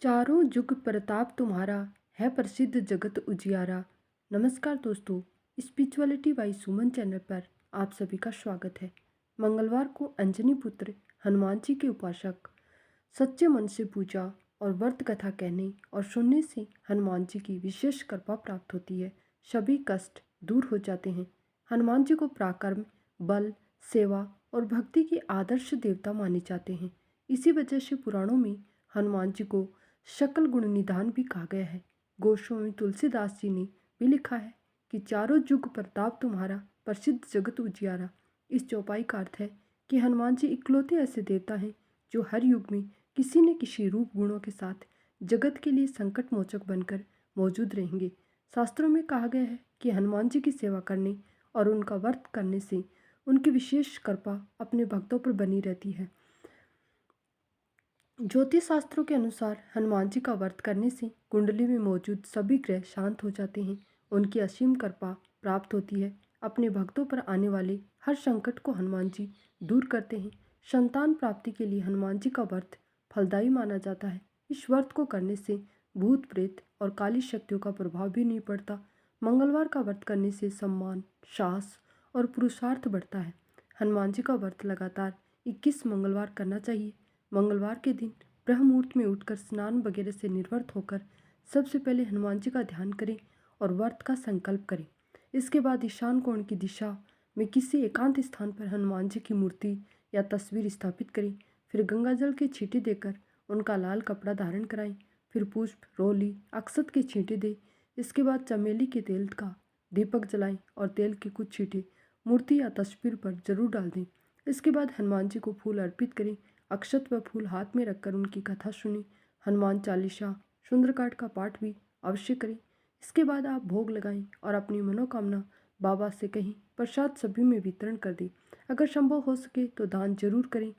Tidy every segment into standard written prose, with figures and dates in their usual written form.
चारों जुग प्रताप तुम्हारा, है प्रसिद्ध जगत उजियारा। नमस्कार दोस्तों, स्पिरिचुअलिटी बाई सुमन चैनल पर आप सभी का स्वागत है। मंगलवार को अंजनी पुत्र हनुमान जी के उपासक सच्चे मन से पूजा और व्रत कथा कहने और सुनने से हनुमान जी की विशेष कृपा प्राप्त होती है। सभी कष्ट दूर हो जाते हैं। हनुमान जी को पराक्रम, बल, सेवा और भक्ति के आदर्श देवता माने जाते हैं। इसी वजह से पुराणों में हनुमान जी को शकल गुण निधान भी कहा गया है। गोस्वामी तुलसीदास जी ने भी लिखा है कि चारों जुग प्रताप तुम्हारा, प्रसिद्ध जगत उजियारा। इस चौपाई का अर्थ है कि हनुमान जी इकलौते ऐसे देवता हैं जो हर युग में किसी न किसी रूप गुणों के साथ जगत के लिए संकट मोचक बनकर मौजूद रहेंगे। शास्त्रों में कहा गया है कि हनुमान जी की सेवा करने और उनका व्रत करने से उनकी विशेष कृपा अपने भक्तों पर बनी रहती है। ज्योतिष शास्त्रों के अनुसार हनुमान जी का व्रत करने से कुंडली में मौजूद सभी ग्रह शांत हो जाते हैं। उनकी असीम कृपा प्राप्त होती है। अपने भक्तों पर आने वाले हर संकट को हनुमान जी दूर करते हैं। संतान प्राप्ति के लिए हनुमान जी का व्रत फलदायी माना जाता है। इस व्रत को करने से भूत प्रेत और काली शक्तियों का प्रभाव भी नहीं पड़ता। मंगलवार का व्रत करने से सम्मान, साहस और पुरुषार्थ बढ़ता है। हनुमान जी का व्रत लगातार 21 मंगलवार करना चाहिए। मंगलवार के दिन ब्रह्म मुहूर्त में उठकर स्नान वगैरह से निर्वृत्त होकर सबसे पहले हनुमान जी का ध्यान करें और व्रत का संकल्प करें। इसके बाद ईशान कोण की दिशा में किसी एकांत स्थान पर हनुमान जी की मूर्ति या तस्वीर स्थापित करें। फिर गंगा जल के छींटे देकर उनका लाल कपड़ा धारण कराएं। फिर पुष्प, रोली, अक्षत के छींटे दें। इसके बाद चमेली के तेल का दीपक जलाएं और तेल के कुछ छींटे मूर्ति या तस्वीर पर जरूर डाल दें। इसके बाद हनुमान जी को फूल अर्पित करें। अक्षत व फूल हाथ में रखकर उनकी कथा सुनी। हनुमान चालीसा, सुंदरकांड का पाठ भी अवश्य करें। इसके बाद आप भोग लगाएं और अपनी मनोकामना बाबा से कहीं प्रसाद सभी में वितरण कर दें। अगर संभव हो सके तो दान जरूर करें।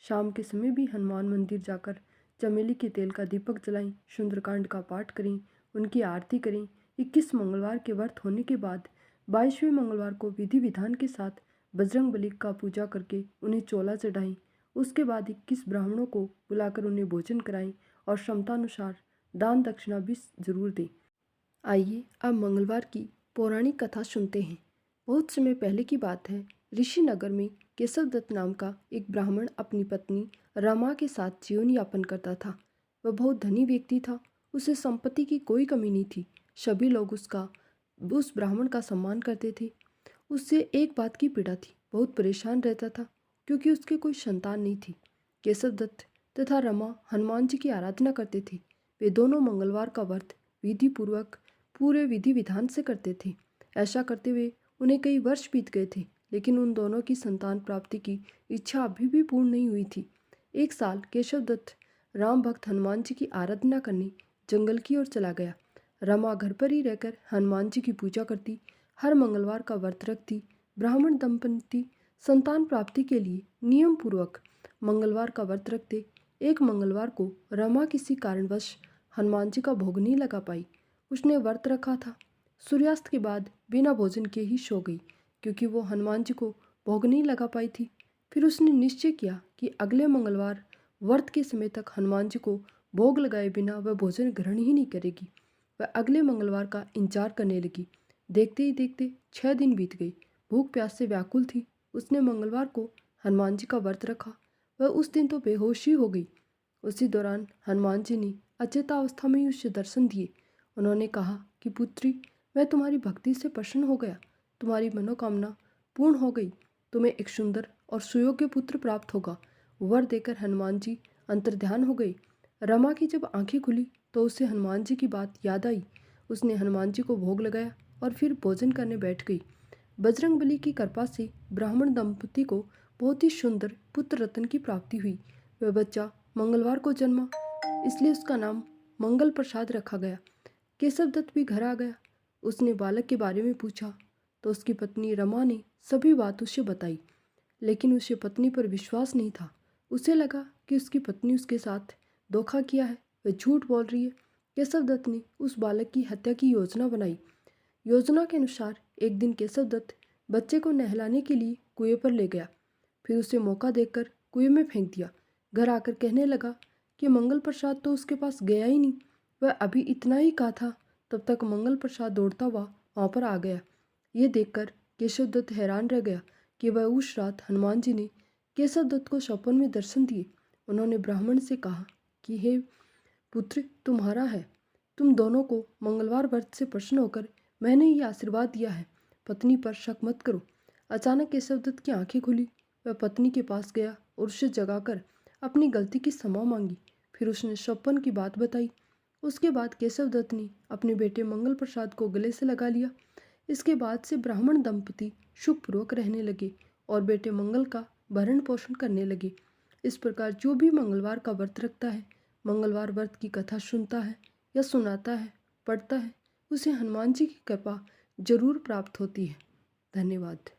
शाम के समय भी हनुमान मंदिर जाकर चमेली के तेल का दीपक जलाएं, सुंदरकांड का पाठ करें, उनकी आरती करें। 21 मंगलवार के व्रत होने के बाद 22वें मंगलवार को विधि विधान के साथ बजरंग बली का पूजा करके उन्हें चोला चढ़ाएं। उसके बाद 21 ब्राह्मणों को बुलाकर उन्हें भोजन कराएं और क्षमतानुसार दान दक्षिणा भी जरूर दें। आइए अब मंगलवार की पौराणिक कथा सुनते हैं। बहुत समय पहले की बात है। ऋषि नगर में केशवदत्त नाम का एक ब्राह्मण अपनी पत्नी रमा के साथ जीवन यापन करता था। वह बहुत धनी व्यक्ति था। उसे संपत्ति की कोई कमी नहीं थी। सभी लोग उस ब्राह्मण का सम्मान करते थे। उससे एक बात की पीड़ा थी, बहुत परेशान रहता था क्योंकि उसके कोई संतान नहीं थी। केशवदत्त तथा रमा हनुमान जी की आराधना करते थे। वे दोनों मंगलवार का व्रत विधि पूर्वक पूरे विधि विधान से करते थे। ऐसा करते हुए उन्हें कई वर्ष बीत गए थे, लेकिन उन दोनों की संतान प्राप्ति की इच्छा अभी भी पूर्ण नहीं हुई थी। एक साल केशवदत्त राम भक्त हनुमान जी की आराधना करने जंगल की ओर चला गया। रमा घर पर ही रहकर हनुमान जी की पूजा करती, हर मंगलवार का व्रत रखती। ब्राह्मण दंपति संतान प्राप्ति के लिए नियम पूर्वक मंगलवार का व्रत रखते। एक मंगलवार को रमा किसी कारणवश हनुमान जी का भोग नहीं लगा पाई। उसने व्रत रखा था। सूर्यास्त के बाद बिना भोजन के ही सो गई क्योंकि वो हनुमान जी को भोग नहीं लगा पाई थी। फिर उसने निश्चय किया कि अगले मंगलवार व्रत के समय तक हनुमान जी को भोग लगाए बिना वह भोजन ग्रहण ही नहीं करेगी। वह अगले मंगलवार का इंतजार करने लगी। देखते ही देखते 6 दिन बीत गए। भूख प्यास से व्याकुल थी। उसने मंगलवार को हनुमान जी का व्रत रखा। वह उस दिन तो बेहोश ही हो गई। उसी दौरान हनुमान जी ने अचेतावस्था में ही उसे दर्शन दिए। उन्होंने कहा कि पुत्री, मैं तुम्हारी भक्ति से प्रसन्न हो गया। तुम्हारी मनोकामना पूर्ण हो गई। तुम्हें एक सुंदर और सुयोग्य पुत्र प्राप्त होगा। वर देकर हनुमान जी अंतर्ध्यान हो गए। रमा की जब आंखें खुली तो उसे हनुमान जी की बात याद आई। उसने हनुमान जी को भोग लगाया और फिर भोजन करने बैठ गई। बजरंग बली की कृपा से ब्राह्मण दंपति को बहुत ही सुंदर पुत्र रत्न की प्राप्ति हुई। वह बच्चा मंगलवार को जन्मा, इसलिए उसका नाम मंगल प्रसाद रखा गया। केशवदत्त भी घर आ गया। उसने बालक के बारे में पूछा तो उसकी पत्नी रमा ने सभी बात उसे बताई, लेकिन उसे पत्नी पर विश्वास नहीं था। उसे लगा कि उसकी पत्नी उसके साथ धोखा किया है, वह झूठ बोल रही है। केशवदत्त ने उस बालक की हत्या की योजना बनाई। योजना के अनुसार एक दिन केशवदत्त बच्चे को नहलाने के लिए कुएं पर ले गया। फिर उसे मौका देकर कुएं में फेंक दिया। घर आकर कहने लगा कि मंगल प्रसाद तो उसके पास गया ही नहीं। वह अभी इतना ही कहा था, तब तक मंगल प्रसाद दौड़ता हुआ वहाँ पर आ गया। ये देखकर केशव दत्त हैरान रह गया कि वह उस रात हनुमान जी ने केशव दत्त को स्वप्न में दर्शन दिए। उन्होंने ब्राह्मण से कहा कि हे पुत्र, तुम्हारा है, तुम दोनों को मंगलवार व्रत से प्रसन्न होकर मैंने ये आशीर्वाद दिया है, पत्नी पर शक मत करो। अचानक केशव दत्त की आंखें खुली। वह पत्नी के पास गया और उसे जगाकर अपनी गलती की क्षमा मांगी। फिर उसने स्वप्न की बात बताई। उसके बाद केशव दत्त ने अपने बेटे मंगल प्रसाद को गले से लगा लिया। इसके बाद से ब्राह्मण दंपति सुखपूर्वक रहने लगे और बेटे मंगल का भरण पोषण करने लगे। इस प्रकार जो भी मंगलवार का व्रत रखता है, मंगलवार व्रत की कथा सुनता है या सुनाता है, पढ़ता है, उसे हनुमान जी की कृपा जरूर प्राप्त होती है। धन्यवाद।